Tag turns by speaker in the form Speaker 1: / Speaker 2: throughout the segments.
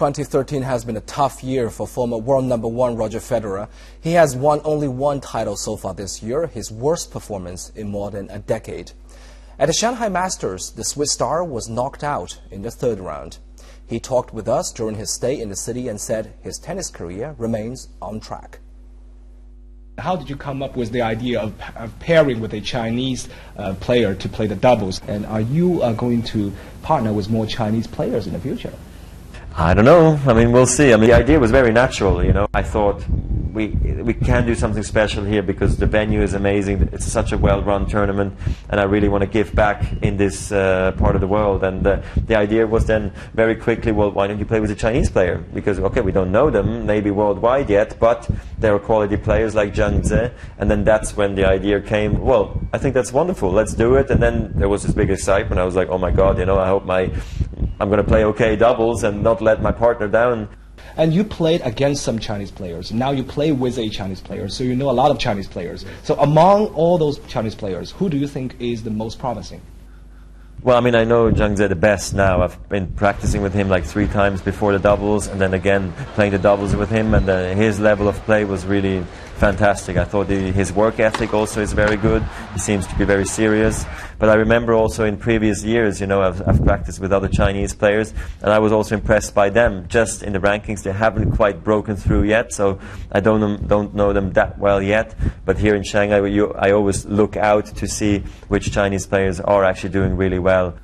Speaker 1: 2013 has been a tough year for former world #1 Roger Federer. He has won only one title so far this year, his worst performance in more than a decade. At the Shanghai Masters, the Swiss star was knocked out in the third round. He talked with us during his stay in the city and said his tennis career remains on track.
Speaker 2: How did you come up with the idea of pairing with a Chinese player to play the doubles? And are you going to partner with more Chinese players in the future?
Speaker 3: I don't know. I mean, we'll see. I mean, the idea was very natural, you know. I thought we can do something special here because the venue is amazing. It's such a well-run tournament, and I really want to give back in this part of the world. And the idea was then very quickly, well, why don't you play with a Chinese player? Because, okay, we don't know them, maybe worldwide yet, but they're quality players like Zhang Ze. And then that's when the idea came, well, I think that's wonderful. Let's do it. And then there was this big excitement. I was like, oh my God, you know, I hope I'm going to play okay doubles and not let my partner down.
Speaker 2: And you played against some Chinese players. Now you play with a Chinese player, so you know a lot of Chinese players. So among all those Chinese players, who do you think is the most promising?
Speaker 3: Well, I mean, I know Zhang Ze the best now. I've been practicing with him like 3 times before the doubles, and then again playing the doubles with him, and his level of play was really fantastic. I thought his work ethic also is very good. He seems to be very serious. But I remember also in previous years, you know, I've practiced with other Chinese players, and I was also impressed by them. Just in the rankings, they haven't quite broken through yet, so I don't know them that well yet. But here in Shanghai, I always look out to see which Chinese players are actually doing really well.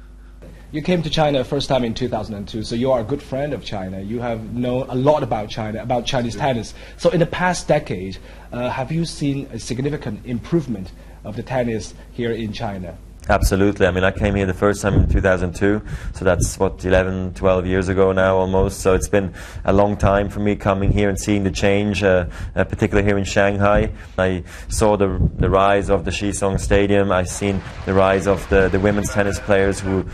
Speaker 2: You came to China first time in 2002, so you are a good friend of China. You have known a lot about China, about Chinese tennis. So in the past decade, have you seen a significant improvement of the tennis here in China?
Speaker 3: Absolutely. I mean, I came here the first time in 2002, so that's, what, 11, 12 years ago now almost. So it's been a long time for me coming here and seeing the change, particularly here in Shanghai. I saw the rise of the Shisong Stadium. I've seen the rise of the women's tennis players who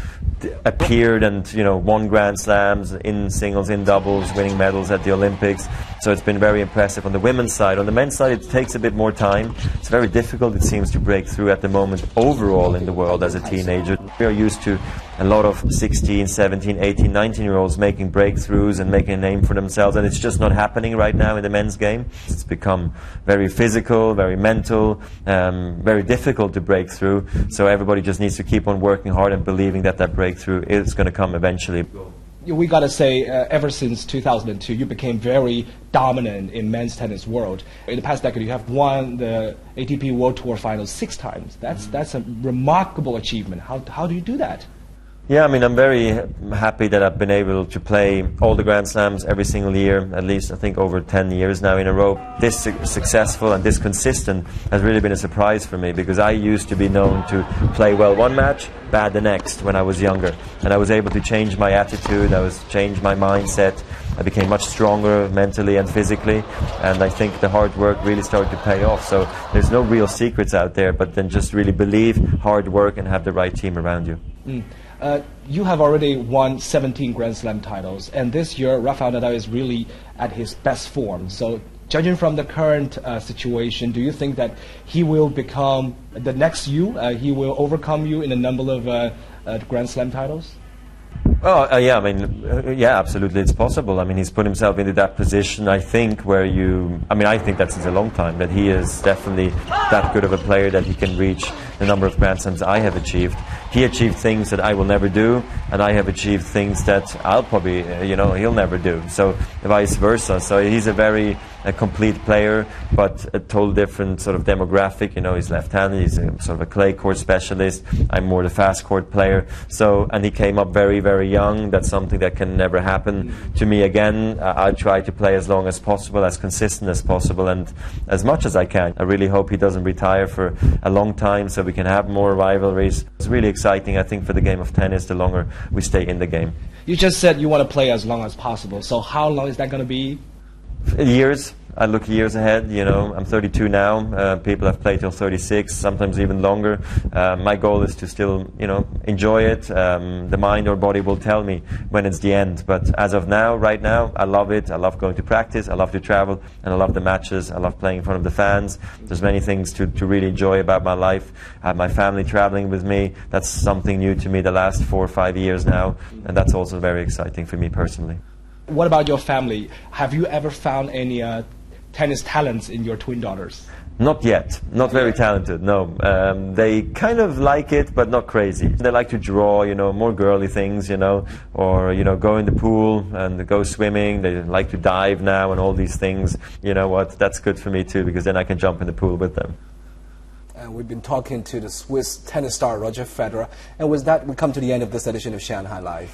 Speaker 3: appeared and, you know, won Grand Slams in singles, in doubles, winning medals at the Olympics. So it's been very impressive on the women's side. On the men's side, it takes a bit more time. It's very difficult, it seems, to break through at the moment overall in the world as a teenager. We are used to a lot of 16, 17, 18, 19-year-olds making breakthroughs and making a name for themselves, and it's just not happening right now in the men's game. It's become very physical, very mental, very difficult to break through. So everybody just needs to keep on working hard and believing that that breakthrough is going to come eventually.
Speaker 2: We got to say, ever since 2002, you became very dominant in men's tennis world. In the past decade, you have won the ATP World Tour Finals 6 times. That's a remarkable achievement. How do you do that?
Speaker 3: Yeah, I mean, I'm very happy that I've been able to play all the Grand Slams every single year, at least I think over 10 years now in a row. This successful and this consistent has really been a surprise for me, because I used to be known to play well one match, bad the next when I was younger. And I was able to change my attitude, change my mindset. I became much stronger mentally and physically, and I think the hard work really started to pay off. So there's no real secrets out there, but then just really believe, hard work, and have the right team around you.
Speaker 2: You have already won 17 Grand Slam titles, and this year Rafael Nadal is really at his best form. So judging from the current situation, do you think that he will become the next you? He will overcome you in a number of Grand Slam titles?
Speaker 3: Oh, yeah, I mean, yeah, absolutely, it's possible. I mean, he's put himself into that position, I think, where I think that since a long time, that he is definitely that good of a player that he can reach the number of Grand Slams I have achieved. He achieved things that I will never do, and I have achieved things that I'll probably, he'll never do. So vice versa. So he's a complete player, but a total different sort of demographic. You know, he's left-handed. He's sort of a clay court specialist. I'm more the fast court player. So, and he came up very, very young. That's something that can never happen to me again. I'll try to play as long as possible, as consistent as possible, and as much as I can. I really hope he doesn't retire for a long time, so we can have more rivalries. It's really exciting, I think, for the game of tennis, the longer we stay in the game.
Speaker 2: You just said you want to play as long as possible. So how long is that going to be?
Speaker 3: Years. I look years ahead, you know. I'm 32 now. People have played till 36, sometimes even longer. My goal is to still, enjoy it. The mind or body will tell me when it's the end. But as of now, right now, I love it. I love going to practice. I love to travel. And I love the matches. I love playing in front of the fans. There's many things to really enjoy about my life. I have my family traveling with me. That's something new to me the last 4 or 5 years now. And that's also very exciting for me personally.
Speaker 2: What about your family? Have you ever found any tennis talents in your twin daughters?
Speaker 3: Not yet. Not very talented, no. They kind of like it, but not crazy. They like to draw, more girly things, or, go in the pool and go swimming. They like to dive now and all these things. You know what? That's good for me too, because then I can jump in the pool with them.
Speaker 1: And we've been talking to the Swiss tennis star Roger Federer. And with that, we come to the end of this edition of Shanghai Live.